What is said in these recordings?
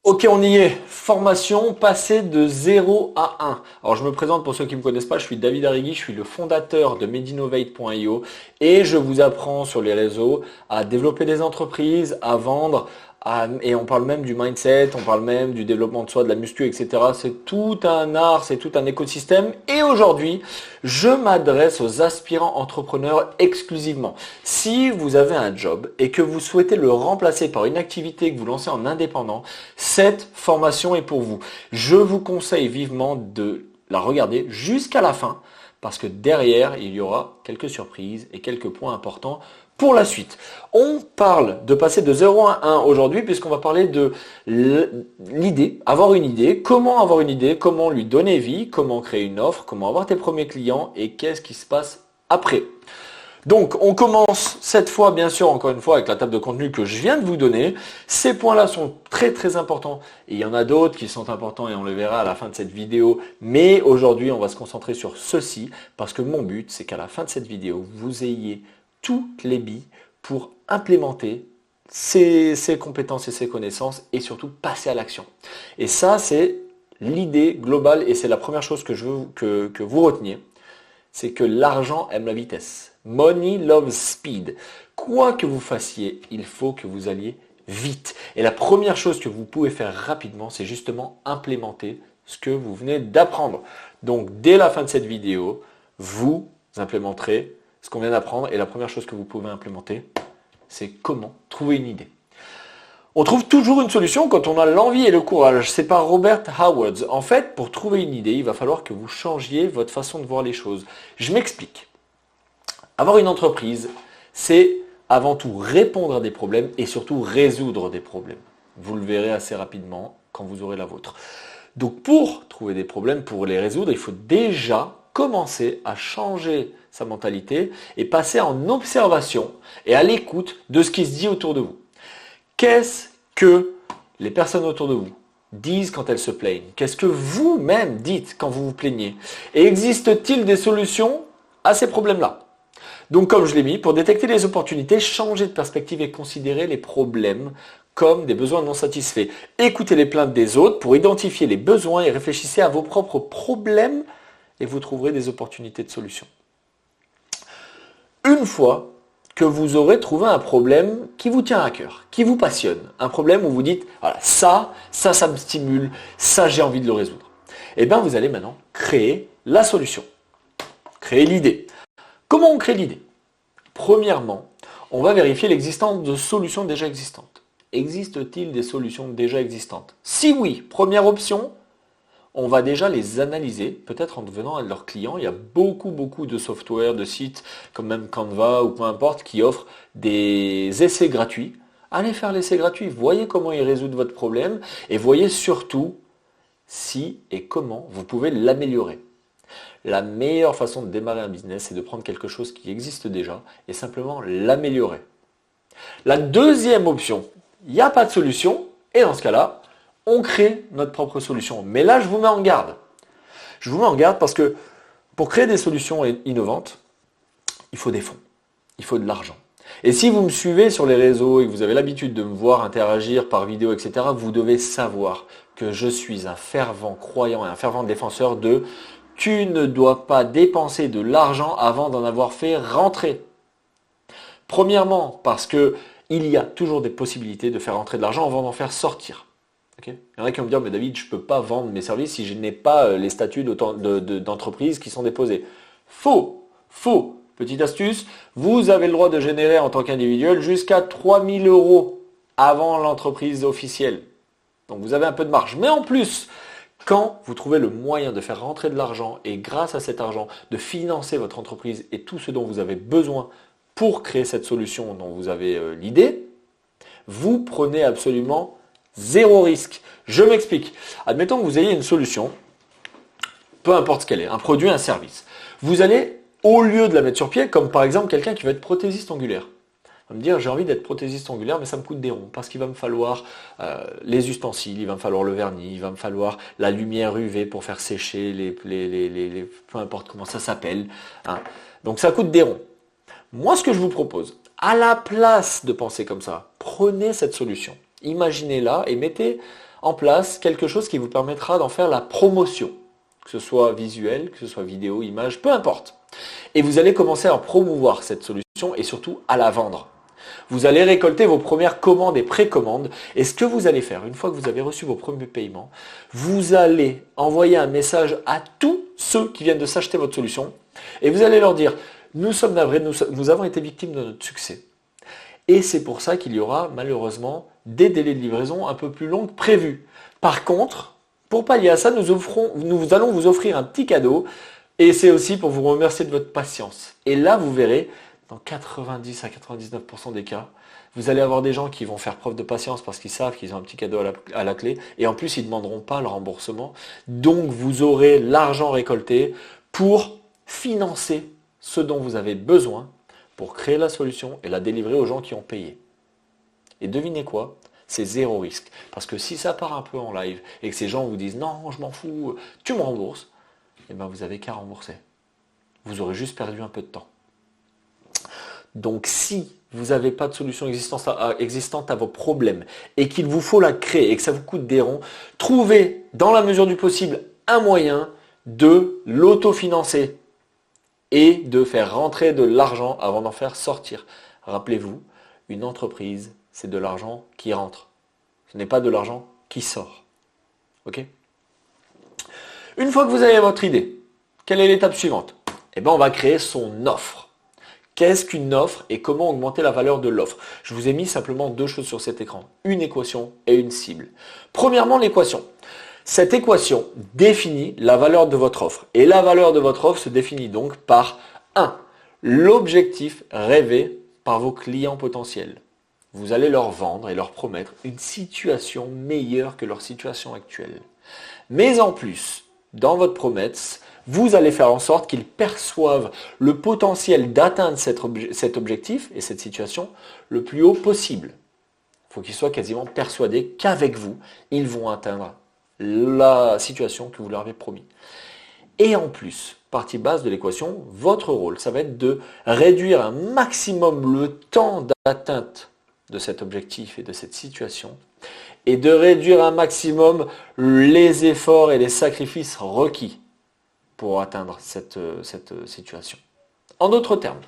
Ok, on y est. Formation, passer de 0 à 1. Alors je me présente pour ceux qui ne me connaissent pas, je suis David Arrigui, je suis le fondateur de Medinnovate.io et je vous apprends sur les réseaux à développer des entreprises, à vendre, et on parle même du mindset, on parle même du développement de soi, de la muscu, etc. C'est tout un art, c'est tout un écosystème. Et aujourd'hui, je m'adresse aux aspirants entrepreneurs exclusivement. Si vous avez un job et que vous souhaitez le remplacer par une activité que vous lancez en indépendant, cette formation est pour vous. Je vous conseille vivement de la regarder jusqu'à la fin parce que derrière, il y aura quelques surprises et quelques points importants pour la suite. On parle de passer de 0 à 1 aujourd'hui puisqu'on va parler de l'idée, avoir une idée, comment lui donner vie, comment créer une offre, comment avoir tes premiers clients et qu'est-ce qui se passe après. Donc, on commence cette fois, bien sûr, encore une fois, avec la table de contenu que je viens de vous donner. Ces points-là sont très, très importants. Et il y en a d'autres qui sont importants et on les verra à la fin de cette vidéo. Mais aujourd'hui, on va se concentrer sur ceci parce que mon but, c'est qu'à la fin de cette vidéo, vous ayez toutes les billes pour implémenter ces compétences et ces connaissances et surtout passer à l'action. Et ça, c'est l'idée globale et c'est la première chose que je veux que vous reteniez. C'est que l'argent aime la vitesse. Money loves speed. Quoi que vous fassiez, il faut que vous alliez vite. Et la première chose que vous pouvez faire rapidement, c'est justement implémenter ce que vous venez d'apprendre. Donc, dès la fin de cette vidéo, vous implémenterez ce qu'on vient d'apprendre. Et la première chose que vous pouvez implémenter, c'est comment trouver une idée. On trouve toujours une solution quand on a l'envie et le courage. C'est par Robert Howard. En fait, pour trouver une idée, il va falloir que vous changiez votre façon de voir les choses. Je m'explique. Avoir une entreprise, c'est avant tout répondre à des problèmes et surtout résoudre des problèmes. Vous le verrez assez rapidement quand vous aurez la vôtre. Donc pour trouver des problèmes, pour les résoudre, il faut déjà commencer à changer sa mentalité et passer en observation et à l'écoute de ce qui se dit autour de vous. Qu'est-ce que les personnes autour de vous disent quand elles se plaignent? Qu'est-ce que vous-même dites quand vous vous plaignez? Et existe-t-il des solutions à ces problèmes-là? Donc comme je l'ai mis, pour détecter les opportunités, changez de perspective et considérez les problèmes comme des besoins non satisfaits. Écoutez les plaintes des autres pour identifier les besoins et réfléchissez à vos propres problèmes et vous trouverez des opportunités de solution. Une fois que vous aurez trouvé un problème qui vous tient à cœur, qui vous passionne, un problème où vous dites voilà, ça me stimule, ça j'ai envie de le résoudre. Et bien vous allez maintenant créer la solution, créer l'idée. Comment on crée l'idée? Premièrement, on va vérifier l'existence de solutions déjà existantes. Existe-t-il des solutions déjà existantes? Si oui, première option, on va déjà les analyser, peut-être en devenant leurs clients. Il y a beaucoup de software, de sites comme même Canva ou peu importe qui offrent des essais gratuits. Allez faire l'essai gratuit, voyez comment ils résoudent votre problème et voyez surtout si et comment vous pouvez l'améliorer. La meilleure façon de démarrer un business, c'est de prendre quelque chose qui existe déjà et simplement l'améliorer. La deuxième option, il n'y a pas de solution et dans ce cas-là, on crée notre propre solution. Mais là, je vous mets en garde. Je vous mets en garde parce que pour créer des solutions innovantes, il faut des fonds, il faut de l'argent. Et si vous me suivez sur les réseaux et que vous avez l'habitude de me voir interagir par vidéo, etc., vous devez savoir que je suis un fervent croyant et un fervent défenseur de tu ne dois pas dépenser de l'argent avant d'en avoir fait rentrer. Premièrement, parce que il y a toujours des possibilités de faire rentrer de l'argent avant d'en faire sortir. Okay. Il y en a qui vont me dire, mais David, je ne peux pas vendre mes services si je n'ai pas les statuts d'entreprise qui sont déposés. Faux. Petite astuce, vous avez le droit de générer en tant qu'individuel jusqu'à 3 000 € avant l'entreprise officielle. Donc vous avez un peu de marge. Mais en plus, quand vous trouvez le moyen de faire rentrer de l'argent et grâce à cet argent, de financer votre entreprise et tout ce dont vous avez besoin pour créer cette solution dont vous avez l'idée, vous prenez absolument zéro risque. Je m'explique. Admettons que vous ayez une solution, peu importe ce qu'elle est, un produit, un service. Vous allez, au lieu de la mettre sur pied, comme par exemple quelqu'un qui va être prothésiste angulaire, va me dire j'ai envie d'être prothésiste angulaire mais ça me coûte des ronds parce qu'il va me falloir les ustensiles, il va me falloir le vernis, il va me falloir la lumière UV pour faire sécher les peu importe comment ça s'appelle. Hein. Donc ça coûte des ronds. Moi ce que je vous propose, à la place de penser comme ça, prenez cette solution, imaginez-la et mettez en place quelque chose qui vous permettra d'en faire la promotion, que ce soit visuel, que ce soit vidéo, image, peu importe. Et vous allez commencer à promouvoir cette solution et surtout à la vendre. Vous allez récolter vos premières commandes et précommandes. Et ce que vous allez faire, une fois que vous avez reçu vos premiers paiements, vous allez envoyer un message à tous ceux qui viennent de s'acheter votre solution. Et vous allez leur dire, nous sommes navrés, nous avons été victimes de notre succès. Et c'est pour ça qu'il y aura malheureusement des délais de livraison un peu plus longs que prévu. Par contre, pour pallier à ça, nous allons vous offrir un petit cadeau. Et c'est aussi pour vous remercier de votre patience. Et là, vous verrez, dans 90 à 99% des cas, vous allez avoir des gens qui vont faire preuve de patience parce qu'ils savent qu'ils ont un petit cadeau à la clé. Et en plus, ils ne demanderont pas le remboursement. Donc, vous aurez l'argent récolté pour financer ce dont vous avez besoin pour créer la solution et la délivrer aux gens qui ont payé. Et devinez quoi? C'est zéro risque. Parce que si ça part un peu en live et que ces gens vous disent « Non, je m'en fous, tu me rembourses », eh bien, vous n'avez qu'à rembourser. Vous aurez juste perdu un peu de temps. Donc, si vous n'avez pas de solution existante à vos problèmes et qu'il vous faut la créer et que ça vous coûte des ronds, trouvez, dans la mesure du possible, un moyen de l'autofinancer et de faire rentrer de l'argent avant d'en faire sortir. Rappelez-vous, une entreprise, c'est de l'argent qui rentre. Ce n'est pas de l'argent qui sort. Ok ? Une fois que vous avez votre idée, quelle est l'étape suivante? Eh bien, on va créer son offre. Qu'est-ce qu'une offre et comment augmenter la valeur de l'offre? Je vous ai mis simplement deux choses sur cet écran, une équation et une cible. Premièrement, l'équation. Cette équation définit la valeur de votre offre. Et la valeur de votre offre se définit donc par 1. L'objectif rêvé par vos clients potentiels. Vous allez leur vendre et leur promettre une situation meilleure que leur situation actuelle. Mais en plus, dans votre promesse, vous allez faire en sorte qu'ils perçoivent le potentiel d'atteindre cet objectif et cette situation le plus haut possible. Il faut qu'ils soient quasiment persuadés qu'avec vous, ils vont atteindre la situation que vous leur avez promis. Et en plus, partie basse de l'équation, votre rôle, ça va être de réduire un maximum le temps d'atteinte de cet objectif et de cette situation et de réduire un maximum les efforts et les sacrifices requis pour atteindre cette situation. En d'autres termes,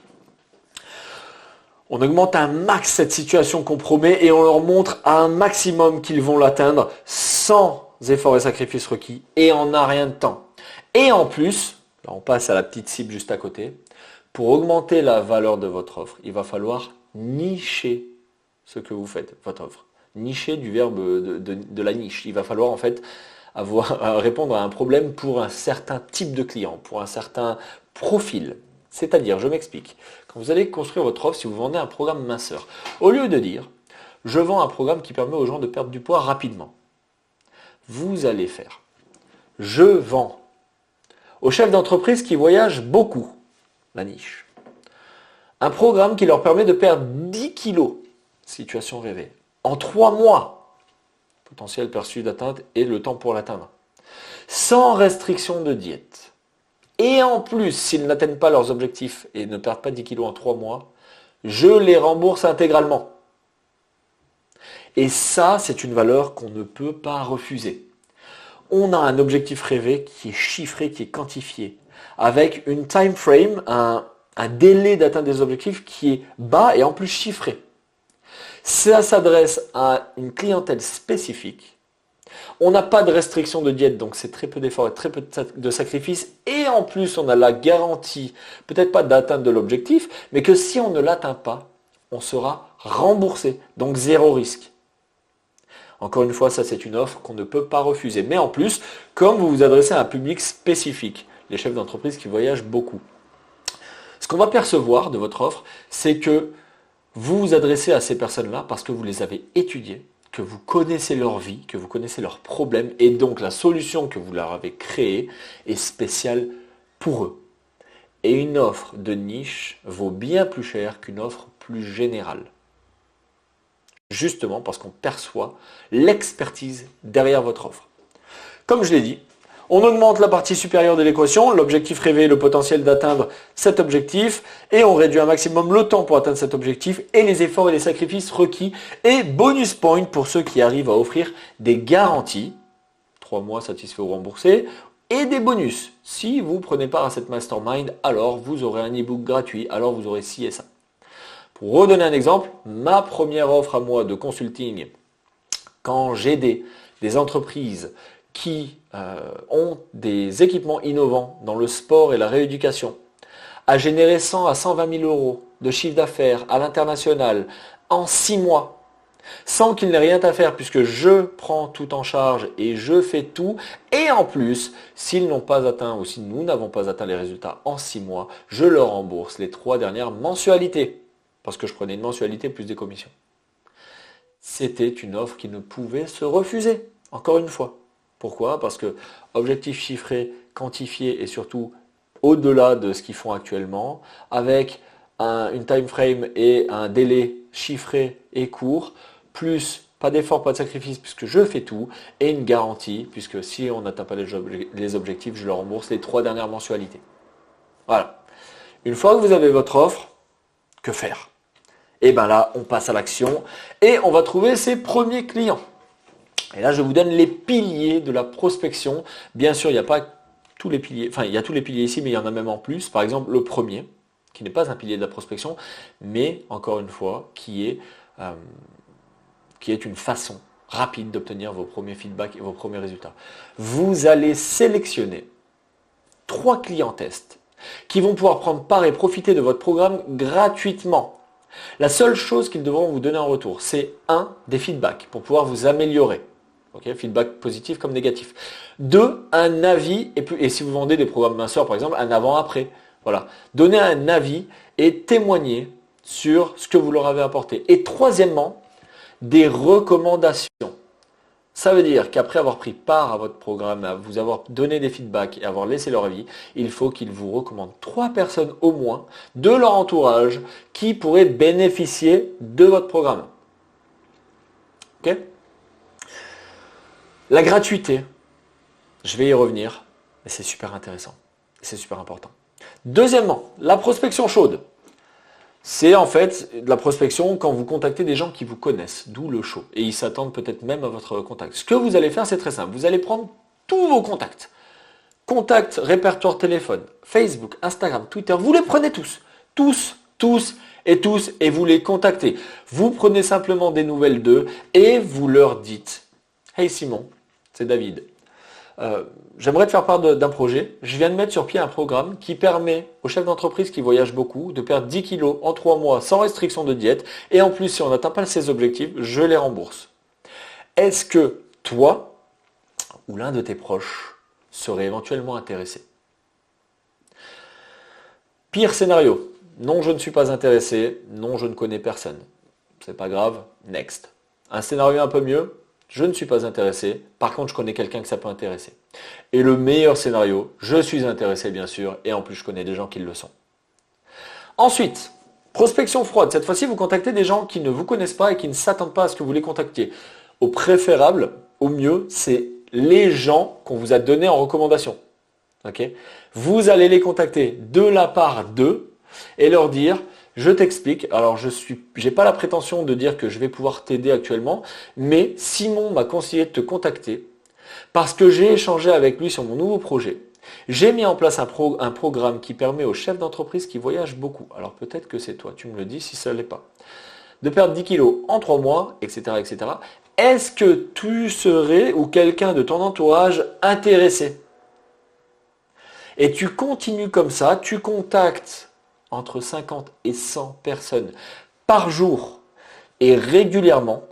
on augmente un max cette situation qu'on promet et on leur montre à un maximum qu'ils vont l'atteindre sans efforts et sacrifices requis et en un rien de temps. Et en plus, là on passe à la petite cible juste à côté, pour augmenter la valeur de votre offre, il va falloir nicher ce que vous faites, votre offre. Nicher du verbe de la niche. Il va falloir en fait répondre à un problème pour un certain type de client, pour un certain profil. C'est-à-dire, je m'explique, quand vous allez construire votre offre, si vous vendez un programme minceur, au lieu de dire « je vends un programme qui permet aux gens de perdre du poids rapidement », vous allez faire « je vends aux chefs d'entreprise qui voyagent beaucoup », la niche, un programme qui leur permet de perdre 10 kilos, situation rêvée, en 3 mois, potentiel perçu d'atteinte et le temps pour l'atteindre, sans restriction de diète. Et en plus, s'ils n'atteignent pas leurs objectifs et ne perdent pas 10 kilos en 3 mois, je les rembourse intégralement. Et ça, c'est une valeur qu'on ne peut pas refuser. On a un objectif rêvé qui est chiffré, qui est quantifié, avec une time frame, un délai d'atteinte des objectifs qui est bas et en plus chiffré. Ça s'adresse à une clientèle spécifique. On n'a pas de restriction de diète, donc c'est très peu d'efforts et très peu de sacrifices. Et en plus, on a la garantie, peut-être pas d'atteinte de l'objectif, mais que si on ne l'atteint pas, on sera remboursé, donc zéro risque. Encore une fois, ça c'est une offre qu'on ne peut pas refuser. Mais en plus, comme vous vous adressez à un public spécifique, les chefs d'entreprise qui voyagent beaucoup, ce qu'on va percevoir de votre offre, c'est que vous vous adressez à ces personnes-là parce que vous les avez étudiées, que vous connaissez leur vie, que vous connaissez leurs problèmes, et donc la solution que vous leur avez créée est spéciale pour eux. Et une offre de niche vaut bien plus cher qu'une offre plus générale. Justement parce qu'on perçoit l'expertise derrière votre offre. Comme je l'ai dit, On augmente la partie supérieure de l'équation, l'objectif rêvé, le potentiel d'atteindre cet objectif, et on réduit un maximum le temps pour atteindre cet objectif et les efforts et les sacrifices requis. Et bonus point pour ceux qui arrivent à offrir des garanties, 3 mois satisfaits ou remboursés, et des bonus. Si vous prenez part à cette mastermind, alors vous aurez un e-book gratuit, alors vous aurez ci et ça. Pour redonner un exemple, ma première offre à moi de consulting, quand j'aidais des entreprises qui ont des équipements innovants dans le sport et la rééducation, à générer 100 à 120 000 euros de chiffre d'affaires à l'international en 6 mois, sans qu'il n'ait rien à faire puisque je prends tout en charge et je fais tout. Et en plus, s'ils n'ont pas atteint ou si nous n'avons pas atteint les résultats en 6 mois, je leur rembourse les 3 dernières mensualités parce que je prenais une mensualité plus des commissions. C'était une offre qui ne pouvait se refuser, encore une fois. Pourquoi? Parce que objectif chiffré, quantifié et surtout au-delà de ce qu'ils font actuellement, avec une time frame et un délai chiffré et court, plus pas d'effort, pas de sacrifice puisque je fais tout, et une garantie puisque si on n'atteint pas les objectifs, je leur rembourse les 3 dernières mensualités. Voilà. Une fois que vous avez votre offre, que faire? Et bien là, on passe à l'action et on va trouver ses premiers clients. Et là, je vous donne les piliers de la prospection. Bien sûr, il n'y a pas tous les piliers, enfin, il y a tous les piliers ici, mais il y en a même en plus. Par exemple, le premier, qui n'est pas un pilier de la prospection, mais encore une fois, qui est une façon rapide d'obtenir vos premiers feedbacks et vos premiers résultats. Vous allez sélectionner 3 clients tests qui vont pouvoir prendre part et profiter de votre programme gratuitement. La seule chose qu'ils devront vous donner en retour, c'est des feedbacks pour pouvoir vous améliorer. Okay, feedback positif comme négatif. 2, un avis, et si vous vendez des programmes minceurs par exemple, un avant-après. Voilà. Donnez un avis et témoignez sur ce que vous leur avez apporté. Et troisièmement, des recommandations. Ça veut dire qu'après avoir pris part à votre programme, à vous avoir donné des feedbacks et avoir laissé leur avis, il faut qu'ils vous recommandent 3 personnes au moins de leur entourage qui pourraient bénéficier de votre programme. Ok ? La gratuité, je vais y revenir, mais c'est super intéressant, c'est super important. Deuxièmement, la prospection chaude. C'est en fait de la prospection quand vous contactez des gens qui vous connaissent, d'où le chaud. Et ils s'attendent peut-être même à votre contact. Ce que vous allez faire, c'est très simple. Vous allez prendre tous vos contacts. Contacts, répertoire téléphone, Facebook, Instagram, Twitter, vous les prenez tous. Tous, et vous les contactez. Vous prenez simplement des nouvelles d'eux et vous leur dites « Hey Simon, c'est David. J'aimerais te faire part d'un projet. Je viens de mettre sur pied un programme qui permet aux chefs d'entreprise qui voyagent beaucoup de perdre 10 kilos en 3 mois sans restriction de diète. Et en plus, si on n'atteint pas ces objectifs, je les rembourse. Est-ce que toi ou l'un de tes proches serait éventuellement intéressé? Pire scénario. Non, je ne suis pas intéressé. Non, je ne connais personne. C'est pas grave. Next. Un scénario un peu mieux. Je ne suis pas intéressé, par contre je connais quelqu'un que ça peut intéresser. Et le meilleur scénario, je suis intéressé bien sûr, et en plus je connais des gens qui le sont. Ensuite, prospection froide. Cette fois-ci, vous contactez des gens qui ne vous connaissent pas et qui ne s'attendent pas à ce que vous les contactiez. Au préférable, au mieux, c'est les gens qu'on vous a donnés en recommandation. Okay, vous allez les contacter de la part d'eux et leur dire... Je t'explique, alors je n'ai pas la prétention de dire que je vais pouvoir t'aider actuellement, mais Simon m'a conseillé de te contacter parce que j'ai échangé avec lui sur mon nouveau projet. J'ai mis en place un programme qui permet aux chefs d'entreprise qui voyagent beaucoup, alors peut-être que c'est toi, tu me le dis si ça ne l'est pas, de perdre 10 kilos en 3 mois, etc. etc. Est-ce que tu serais ou quelqu'un de ton entourage intéressé? Et tu continues comme ça, tu contactes entre 50 et 100 personnes par jour et régulièrement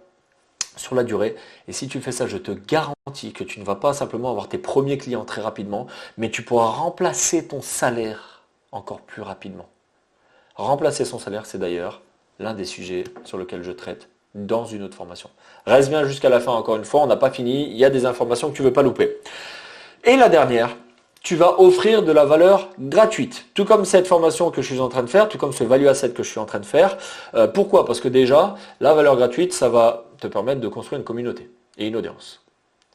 sur la durée. Et si tu fais ça, je te garantis que tu ne vas pas simplement avoir tes premiers clients très rapidement, mais tu pourras remplacer ton salaire encore plus rapidement. Remplacer son salaire, c'est d'ailleurs l'un des sujets sur lesquels je traite dans une autre formation. Reste bien jusqu'à la fin encore une fois, on n'a pas fini, il y a des informations que tu ne veux pas louper. Et la dernière, tu vas offrir de la valeur gratuite. Tout comme cette formation que je suis en train de faire, tout comme ce Value Asset que je suis en train de faire. Pourquoi? Parce que déjà, la valeur gratuite, ça va te permettre de construire une communauté et une audience.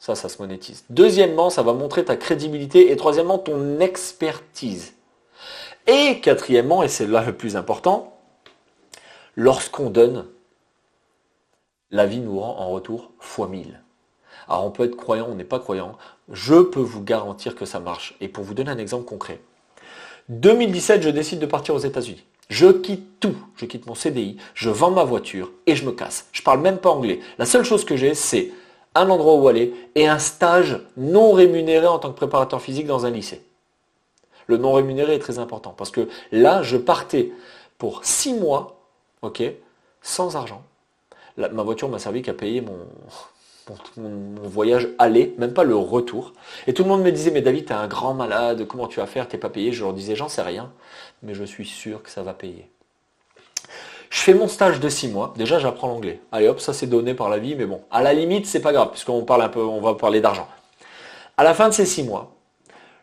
Ça se monétise. Deuxièmement, ça va montrer ta crédibilité. Et troisièmement, ton expertise. Et quatrièmement, et c'est là le plus important, lorsqu'on donne, la vie nous rend en retour fois 1000. Alors on peut être croyant, on n'est pas croyant. Je peux vous garantir que ça marche. Et pour vous donner un exemple concret. 2017, je décide de partir aux États-Unis. Je quitte tout. Je quitte mon CDI, je vends ma voiture et je me casse. Je parle même pas anglais. La seule chose que j'ai, c'est un endroit où aller et un stage non rémunéré en tant que préparateur physique dans un lycée. Le non rémunéré est très important parce que là, je partais pour 6 mois, ok, sans argent. Ma voiture m'a servi qu'à payer mon voyage aller, même pas le retour. Et tout le monde me disait, mais David, t'es un grand malade, comment tu vas faire, t'es pas payé. Je leur disais, j'en sais rien, mais je suis sûr que ça va payer. Je fais mon stage de 6 mois, déjà j'apprends l'anglais. Allez hop, ça c'est donné par la vie, mais bon, à la limite, c'est pas grave, puisqu'on parle un peu, on va parler d'argent. À la fin de ces 6 mois,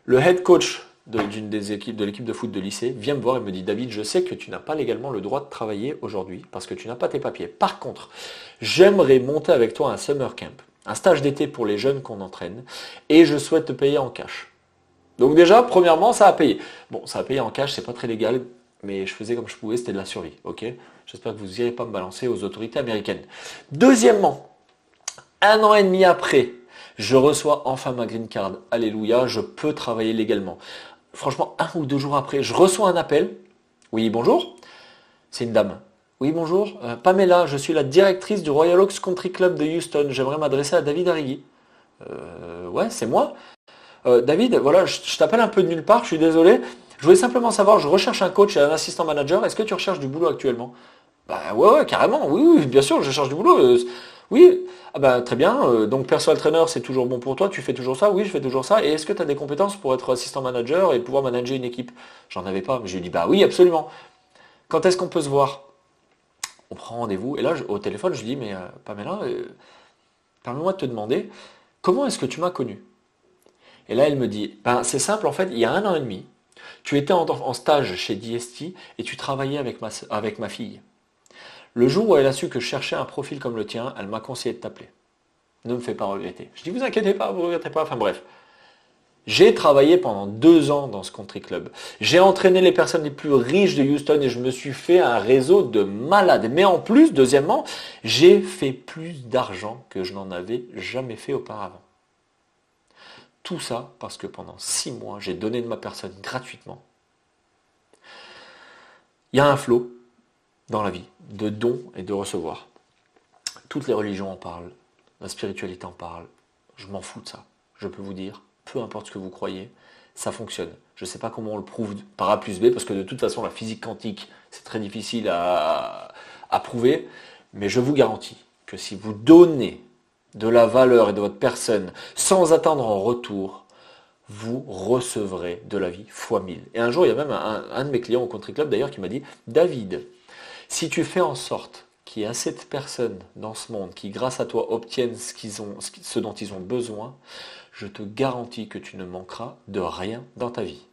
le head coach d'une des équipes de l'équipe de foot de lycée vient me voir et me dit, David, je sais que tu n'as pas légalement le droit de travailler aujourd'hui parce que tu n'as pas tes papiers. Par contre, j'aimerais monter avec toi un summer camp, un stage d'été pour les jeunes qu'on entraîne, et je souhaite te payer en cash. Donc déjà, premièrement, ça a payé. Bon, ça a payé en cash, c'est pas très légal, mais je faisais comme je pouvais, c'était de la survie, ok? J'espère que vous n'irez pas me balancer aux autorités américaines. Deuxièmement, 1 an et demi après, je reçois enfin ma green card. Alléluia, je peux travailler légalement. Franchement, 1 ou 2 jours après, je reçois un appel. Oui, bonjour. C'est une dame. Oui, bonjour. Pamela, je suis la directrice du Royal Oaks Country Club de Houston. J'aimerais m'adresser à David Arrigui. Ouais, c'est moi. David, voilà, je t'appelle un peu de nulle part, je suis désolé. Je voulais simplement savoir, je recherche un coach et un assistant manager. Est-ce que tu recherches du boulot actuellement? Bah ouais, carrément. Oui, bien sûr, je cherche du boulot. Oui, ah bah, très bien. Donc personal trainer, c'est toujours bon pour toi. Tu fais toujours ça? Oui, je fais toujours ça. Et est-ce que tu as des compétences pour être assistant manager et pouvoir manager une équipe? J'en avais pas, mais j'ai dit bah oui, absolument. Quand est-ce qu'on peut se voir? On prend rendez-vous. Et là, au téléphone, je lui dis mais Pamela, permets-moi de te demander, comment est-ce que tu m'as connu? Et là, elle me dit, ben, c'est simple, en fait, il y a 1 an et demi, tu étais en stage chez DST et tu travaillais avec ma fille. Le jour où elle a su que je cherchais un profil comme le tien, elle m'a conseillé de t'appeler. Ne me fais pas regretter. Je dis, vous inquiétez pas, vous regrettez pas. Enfin bref. J'ai travaillé pendant 2 ans dans ce country club. J'ai entraîné les personnes les plus riches de Houston et je me suis fait un réseau de malades. Mais en plus, deuxièmement, j'ai fait plus d'argent que je n'en avais jamais fait auparavant. Tout ça parce que pendant 6 mois, j'ai donné de ma personne gratuitement. Il y a un flot dans la vie de dons et de recevoir. Toutes les religions en parlent, la spiritualité en parle. Je m'en fous de ça. Je peux vous dire, peu importe ce que vous croyez, ça fonctionne. Je ne sais pas comment on le prouve par A plus B, parce que de toute façon, la physique quantique, c'est très difficile à prouver. Mais je vous garantis que si vous donnez de la valeur et de votre personne sans attendre en retour, vous recevrez de la vie fois 1000. Et un jour, il y a même un de mes clients au Country Club d'ailleurs qui m'a dit, David, si tu fais en sorte qu'il y ait assez de personnes dans ce monde qui, grâce à toi, obtiennent ce dont ils ont besoin, je te garantis que tu ne manqueras de rien dans ta vie.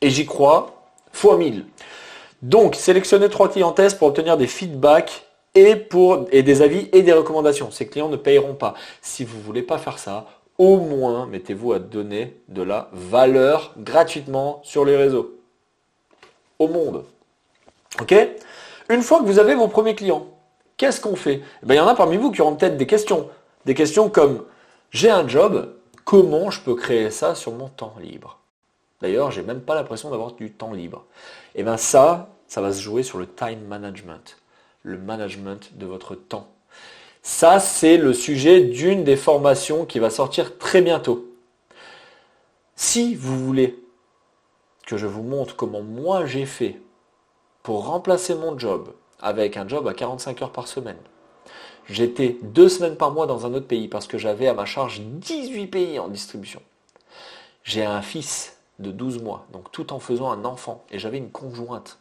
Et j'y crois, fois 1000. Donc, sélectionnez 3 clients tests pour obtenir des feedbacks et des avis et des recommandations. Ces clients ne payeront pas. Si vous ne voulez pas faire ça, au moins mettez-vous à donner de la valeur gratuitement sur les réseaux. Au monde. Ok? Une fois que vous avez vos premiers clients, qu'est-ce qu'on fait? Il y en a parmi vous qui auront peut-être des questions. Des questions comme, j'ai un job, comment je peux créer ça sur mon temps libre? D'ailleurs, j'ai même pas l'impression d'avoir du temps libre. Et bien ça va se jouer sur le time management. Le management de votre temps. Ça, c'est le sujet d'une des formations qui va sortir très bientôt. Si vous voulez que je vous montre comment moi j'ai fait pour remplacer mon job avec un job à 45 heures par semaine, j'étais 2 semaines par mois dans un autre pays parce que j'avais à ma charge 18 pays en distribution. J'ai un fils de 12 mois, donc tout en faisant un enfant, et j'avais une conjointe.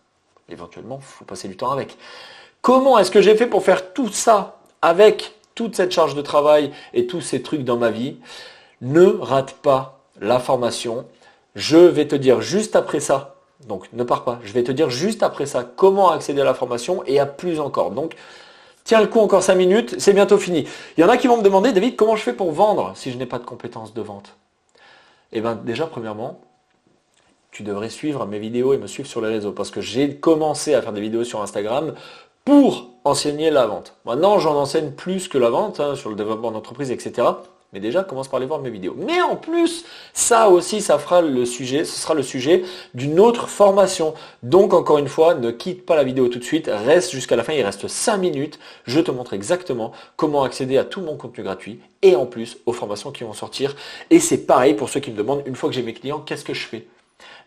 Éventuellement, il faut passer du temps avec. Comment est-ce que j'ai fait pour faire tout ça avec toute cette charge de travail et tous ces trucs dans ma vie? Ne rate pas la formation. Je vais te dire juste après ça, donc ne pars pas, je vais te dire juste après ça comment accéder à la formation et à plus encore. Donc, Tiens le coup encore 5 minutes, c'est bientôt fini. Il y en a qui vont me demander, David, comment je fais pour vendre si je n'ai pas de compétences de vente? Eh bien déjà, premièrement, tu devrais suivre mes vidéos et me suivre sur les réseaux parce que j'ai commencé à faire des vidéos sur Instagram pour enseigner la vente. Maintenant, j'en enseigne plus que la vente, sur le développement d'entreprise, etc. Mais déjà, commence par aller voir mes vidéos. Mais en plus, ça aussi, ce sera le sujet d'une autre formation. Donc, encore une fois, ne quitte pas la vidéo tout de suite, reste jusqu'à la fin, il reste 5 minutes. Je te montre exactement comment accéder à tout mon contenu gratuit et en plus aux formations qui vont sortir. Et c'est pareil pour ceux qui me demandent, une fois que j'ai mes clients, qu'est-ce que je fais?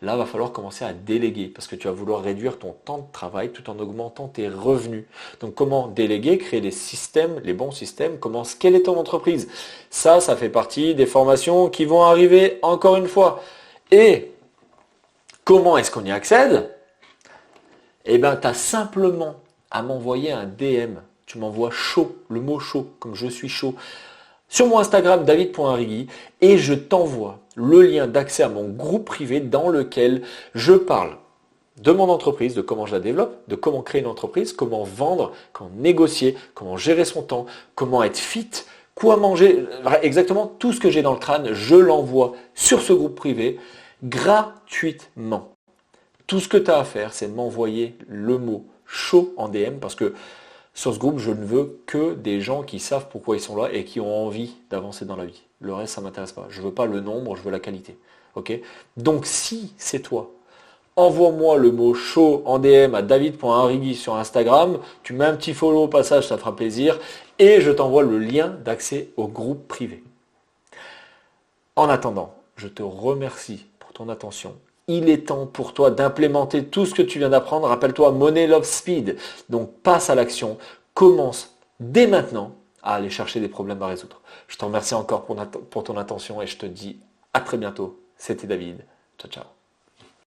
Là, il va falloir commencer à déléguer parce que tu vas vouloir réduire ton temps de travail tout en augmentant tes revenus. Donc, comment déléguer, créer les systèmes, les bons systèmes, comment scaler ton entreprise? Ça fait partie des formations qui vont arriver encore une fois. Et comment est-ce qu'on y accède? Eh bien, tu as simplement à m'envoyer un DM. Tu m'envoies chaud, le mot chaud, comme je suis chaud, sur mon Instagram david.arrigui et je t'envoie le lien d'accès à mon groupe privé dans lequel je parle de mon entreprise, de comment je la développe, de comment créer une entreprise, comment vendre, comment négocier, comment gérer son temps, comment être fit, quoi manger, exactement tout ce que j'ai dans le crâne, je l'envoie sur ce groupe privé gratuitement. Tout ce que tu as à faire, c'est m'envoyer le mot chaud en DM parce que sur ce groupe, je ne veux que des gens qui savent pourquoi ils sont là et qui ont envie d'avancer dans la vie. Le reste, ça ne m'intéresse pas. Je ne veux pas le nombre, je veux la qualité. Ok? Donc si c'est toi, envoie-moi le mot chaud en DM à david.arrigui sur Instagram. Tu mets un petit follow au passage, ça fera plaisir. Et je t'envoie le lien d'accès au groupe privé. En attendant, je te remercie pour ton attention. Il est temps pour toi d'implémenter tout ce que tu viens d'apprendre. Rappelle-toi, Money Love Speed. Donc passe à l'action. Commence dès maintenant à aller chercher des problèmes à résoudre. Je te remercie encore pour ton attention et je te dis à très bientôt. C'était David. Ciao, ciao.